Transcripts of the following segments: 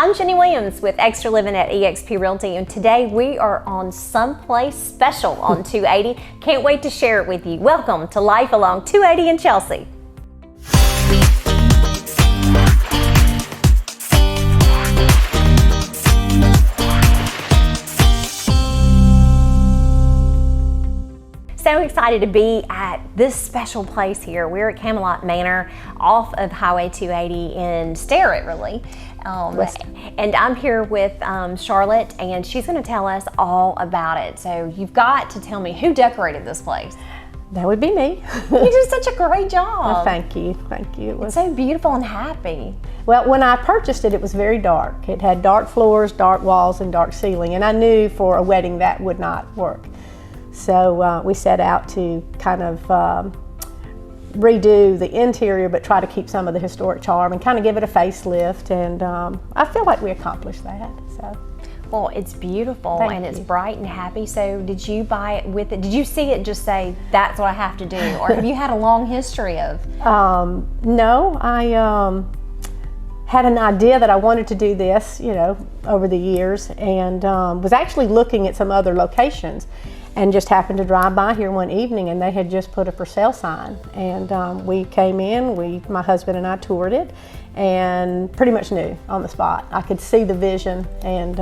I'm Jenny Williams with Extra Living at eXp Realty, and today we are on someplace special on 280. Can't wait to share it with you. Welcome to Life Along 280 in Chelsea. So excited to be at this special place here. We're at Camelot Manor off of Highway 280 in Sterrett, really. And I'm here with Charlotte, and she's going to tell us all about it. So you've got to tell me who decorated this place. That would be me. You did such a great job. Well, thank you, thank you. It was so beautiful and happy. Well, when I purchased it, it was very dark. It had dark floors, dark walls, and dark ceiling, and I knew for a wedding that would not work. So we set out to kind of redo the interior, but try to keep some of the historic charm and kind of give it a facelift. And I feel like we accomplished that. So, well, it's beautiful. Thank and it's you. bright and happy. So did you buy it with it? Did you see it just say, that's what I have to do? Or have you had a long history of? No, I had an idea that I wanted to do this, you know, over the years, and was actually looking at some other locations. And just happened to drive by here one evening, and they had just put a for sale sign. And we came in, my husband and I toured it, and pretty much knew on the spot. I could see the vision, and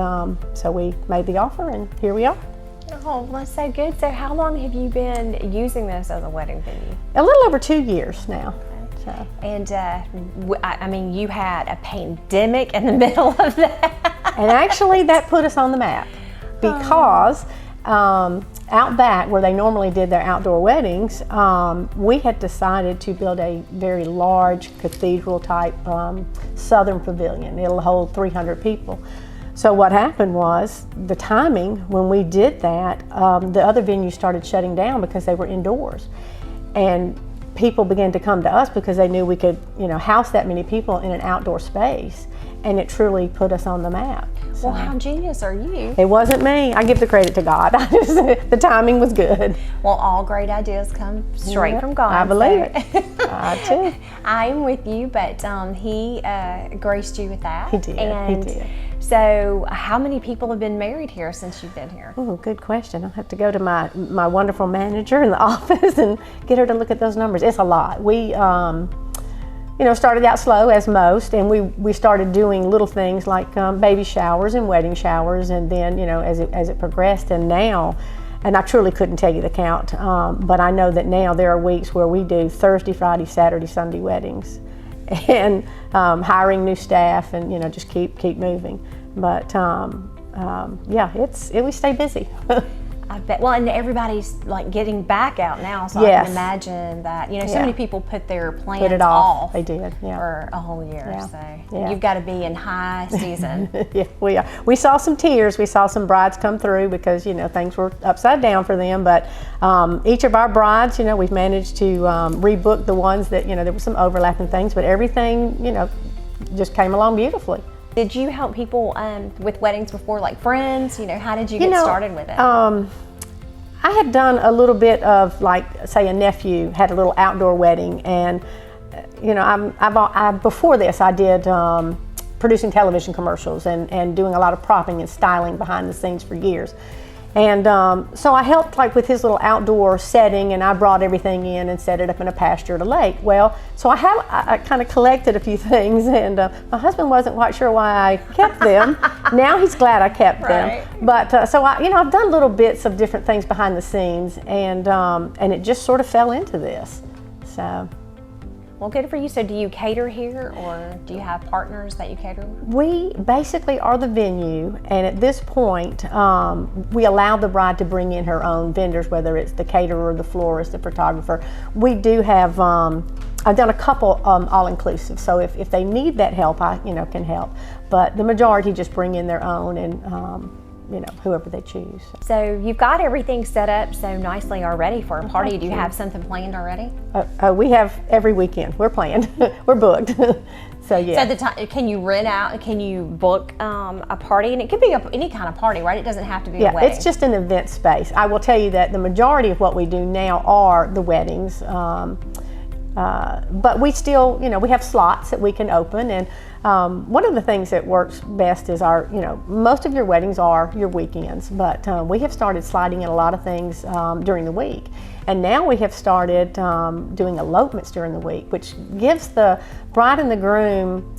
so we made the offer, and here we are. Oh, that's so good. So how long have you been using this as a wedding venue? A little over 2 years now. So. And I mean, you had a pandemic in the middle of that. And actually that put us on the map, because out back where they normally did their outdoor weddings, we had decided to build a very large cathedral type southern pavilion. It'll hold 300 people. So what happened was, the timing when we did that, the other venues started shutting down because they were indoors. And people began to come to us because they knew we could, you know, house that many people in an outdoor space. And it truly put us on the map. So. Well, how genius are you? It wasn't me. I give the credit to God. The timing was good. Well, all great ideas come straight from God. I believe it. I too. I'm with you, but he graced you with that. He did. And he did. So, how many people have been married here since you've been here? Oh, good question. I'll have to go to my wonderful manager in the office and get her to look at those numbers. It's a lot. We you know, started out slow as most, and we started doing little things like baby showers and wedding showers, and then, you know, as it progressed, and now, and I truly couldn't tell you the count, but I know that now there are weeks where we do Thursday, Friday, Saturday, Sunday weddings, and hiring new staff, and, you know, just keep moving. But yeah, we stay busy. I bet. Well, and everybody's like getting back out now, so yes. I can imagine that, you know, so many people put their plans Put it off. They did, yeah. For a whole year. Yeah. So yeah. you've got to be in high season. Yeah, we are. We saw some tears. We saw some brides come through because, you know, things were upside down for them. But each of our brides, you know, we've managed to rebook the ones that, you know, there were some overlapping things, but everything, you know, just came along beautifully. Did you help people with weddings before, like friends? You know, how did you get started with it? I had done a little bit of, like, say a nephew had a little outdoor wedding, and you know, before this I did producing television commercials and doing a lot of propping and styling behind the scenes for years. And so I helped, like, with his little outdoor setting, and I brought everything in and set it up in a pasture at a lake. Well, so I kind of collected a few things, and my husband wasn't quite sure why I kept them. Now he's glad I kept them. But so I've done little bits of different things behind the scenes, and it just sort of fell into this. So. Well, good for you. So do you cater here, or do you have partners that you cater with? We basically are the venue, and at this point, we allow the bride to bring in her own vendors, whether it's the caterer, the florist, the photographer. We do have, I've done a couple all-inclusive, so if they need that help, I can help. But the majority just bring in their own, and whoever they choose. So you've got everything set up so nicely already for a party. Do you have something planned already? We have every weekend. We're planned. We're booked. So yeah. So can you rent out? Can you book a party? And it could be any kind of party, right? It doesn't have to be a wedding. It's just an event space. I will tell you that the majority of what we do now are the weddings. But we still, we have slots that we can open, and One of the things that works best is most of your weddings are your weekends, but we have started sliding in a lot of things during the week. And now we have started doing elopements during the week, which gives the bride and the groom,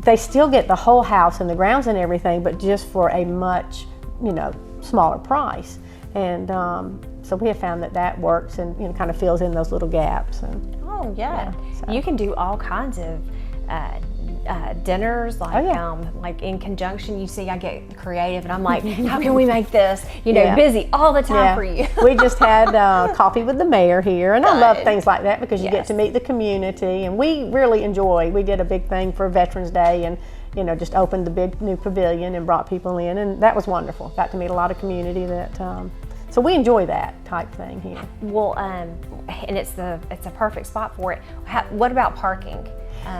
they still get the whole house and the grounds and everything, but just for a much, smaller price. And so we have found that works and kind of fills in those little gaps. And, oh yeah, so. You can do all kinds of dinners, like in conjunction. You see, I get creative, and I'm like, how can we make this, busy all the time for you? We just had coffee with the mayor here, and I love things like that because you get to meet the community, and we really enjoy. We did a big thing for Veterans Day, and just opened the big new pavilion and brought people in, and that was wonderful. Got to meet a lot of community that. So we enjoy that type thing here. Well, and it's a perfect spot for it. What about parking?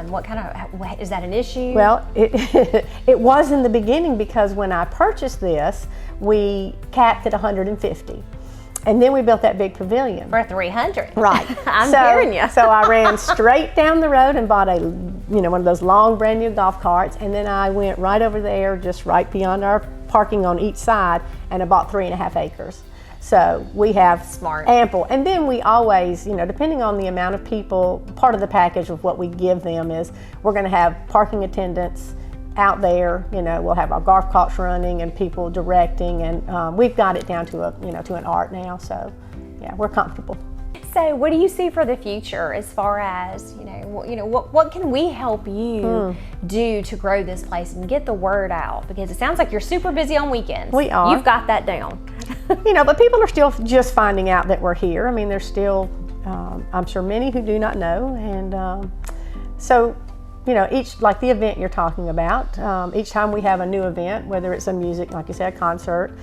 What kind of, is that an issue? Well, it was in the beginning because when I purchased this, we capped at 150. And then we built that big pavilion. For 300. Right. I'm hearing you. So I ran straight down the road and bought one of those long brand new golf carts. And then I went right over there, just right beyond our parking on each side, and I bought 3.5 acres. So we have ample. And then we always, depending on the amount of people, part of the package of what we give them is we're going to have parking attendants out there. We'll have our golf carts running and people directing, and we've got it down to an art now. So yeah, we're comfortable. So what do you see for the future as far as, what can we help you do to grow this place and get the word out? Because it sounds like you're super busy on weekends. We are. You've got that down. But people are still just finding out that we're here. I mean, there's still, I'm sure, many who do not know. And so, each, like the event you're talking about, each time we have a new event, whether it's a music, like you said, a concert,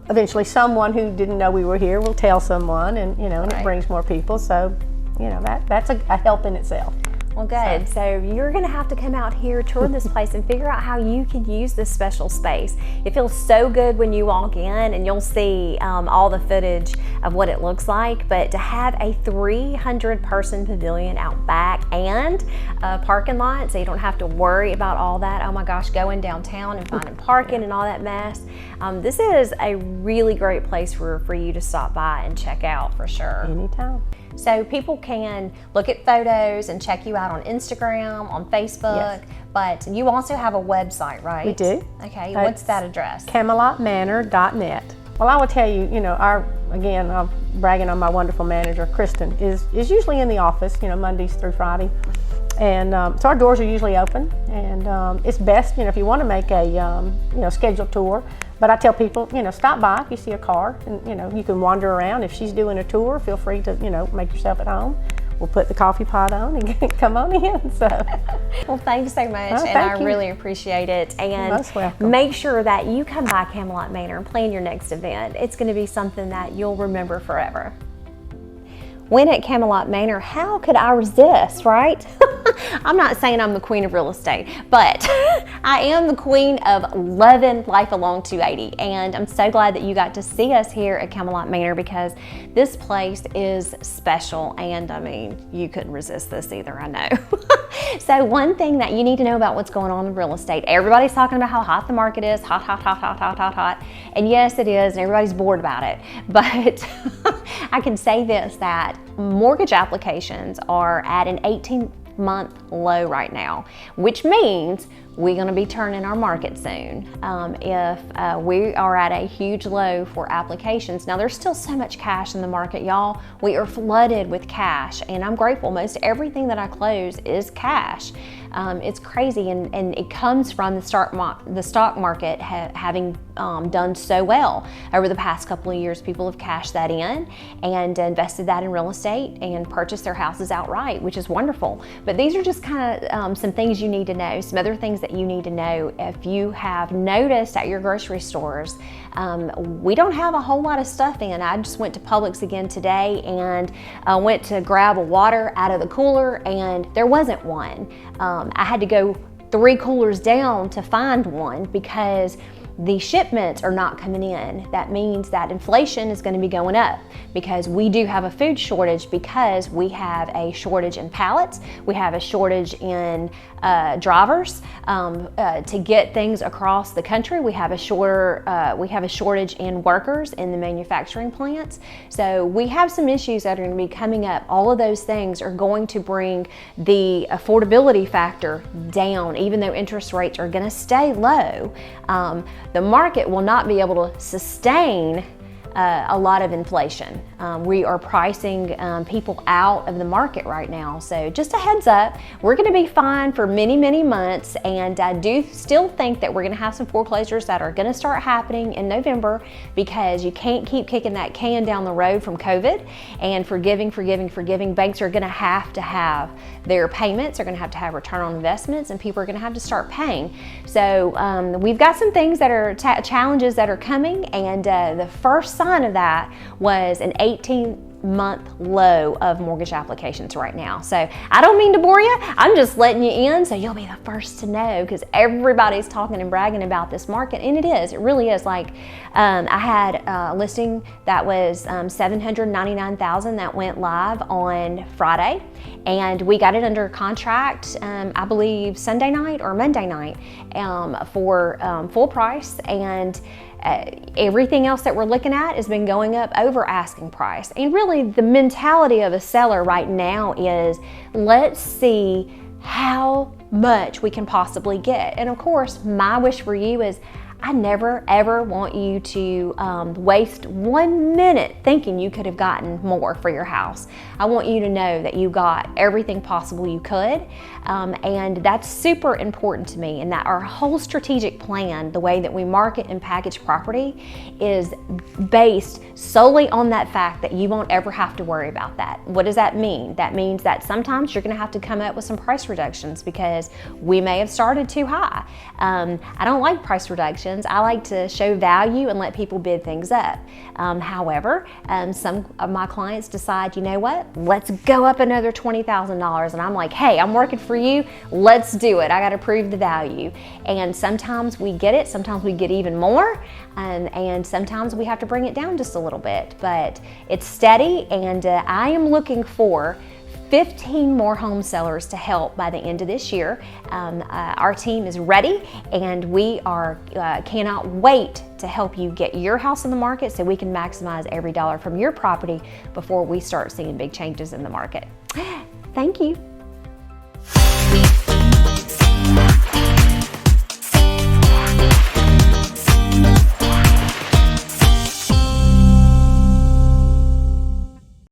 eventually someone who didn't know we were here will tell someone, and and it brings more people. So that's a help in itself. Well, good. So you're going to have to come out here, tour this place, and figure out how you can use this special space. It feels so good when you walk in, and you'll see all the footage of what it looks like. But to have a 300-person pavilion out back and a parking lot, so you don't have to worry about all that, oh my gosh, going downtown and finding parking and all that mess. This is a really great place for you to stop by and check out for sure. Anytime. So people can look at photos and check you out on Instagram, on Facebook, but you also have a website, right? We do. Okay, what's that address? CamelotManor.net. Well, I will tell you, I'm bragging on my wonderful manager, Kristen, is usually in the office, Mondays through Friday. And so our doors are usually open, and it's best, if you want to make a, scheduled tour. But I tell people, stop by if you see a car, and you can wander around. If she's doing a tour, feel free to, make yourself at home. We'll put the coffee pot on and come on in. So, well, thanks so much, and I really appreciate it. And you're most welcome. Make sure that you come by Camelot Manor and plan your next event. It's going to be something that you'll remember forever. When at Camelot Manor, how could I resist, right? I'm not saying I'm the queen of real estate, but I am the queen of loving life along 280, and I'm so glad that you got to see us here at Camelot Manor because this place is special, and I mean, you couldn't resist this either, I know. So one thing that you need to know about what's going on in real estate, everybody's talking about how hot the market is, hot, and yes it is, and everybody's bored about it, but I can say this, that mortgage applications are at an 18-month low right now, which means we're going to be turning our market soon. If we are at a huge low for applications. Now there's still so much cash in the market, y'all. We are flooded with cash, and I'm grateful. Most everything that I close is cash. It's crazy, and it comes from the stock market having done so well over the past couple of years. People have cashed that in and invested that in real estate and purchased their houses outright, which is wonderful. But these are just kind of some things you need to know, some other things that you need to know. If you have noticed at your grocery stores, we don't have a whole lot of stuff in. I just went to Publix again today and went to grab a water out of the cooler, and there wasn't one. I had to go 3 coolers down to find one because the shipments are not coming in. That means that inflation is going to be going up because we do have a food shortage, because we have a shortage in pallets, we have a shortage in drivers to get things across the country. We have a shortage in workers in the manufacturing plants. So we have some issues that are going to be coming up. All of those things are going to bring the affordability factor down, even though interest rates are going to stay low. The market will not be able to sustain a lot of inflation. We are pricing people out of the market right now. So just a heads up, we're going to be fine for many, many months. And I do still think that we're going to have some foreclosures that are going to start happening in November, because you can't keep kicking that can down the road from COVID and forgiving. Banks are going to have their payments, are going to have return on investments, and people are going to have to start paying. So we've got some things that are challenges that are coming, and the first sign of that was an 18-month low of mortgage applications right now. So I don't mean to bore you, I'm just letting you in so you'll be the first to know, because everybody's talking and bragging about this market, and it really is. Like I had a listing that was $799,000 that went live on Friday, and we got it under contract I believe Sunday night or Monday night for full price, and everything else that we're looking at has been going up over asking price. And really the mentality of a seller right now is, let's see how much we can possibly get. And of course, my wish for you is, I never ever want you to waste 1 minute thinking you could have gotten more for your house. I want you to know that you got everything possible you could, and that's super important to me, and that our whole strategic plan, the way that we market and package property, is based solely on that fact that you won't ever have to worry about that. What does that mean? That means that sometimes you're going to have to come up with some price reductions because we may have started too high. I don't like price reductions. I like to show value and let people bid things up. However, some of my clients decide, you know what, let's go up another $20,000. And I'm like, hey, I'm working for you. Let's do it. I got to prove the value. And sometimes we get it. Sometimes we get even more. And sometimes we have to bring it down just a little bit. But it's steady, and I am looking for 15 more home sellers to help by the end of this year. Our team is ready, and we cannot wait to help you get your house on the market so we can maximize every dollar from your property before we start seeing big changes in the market. Thank you.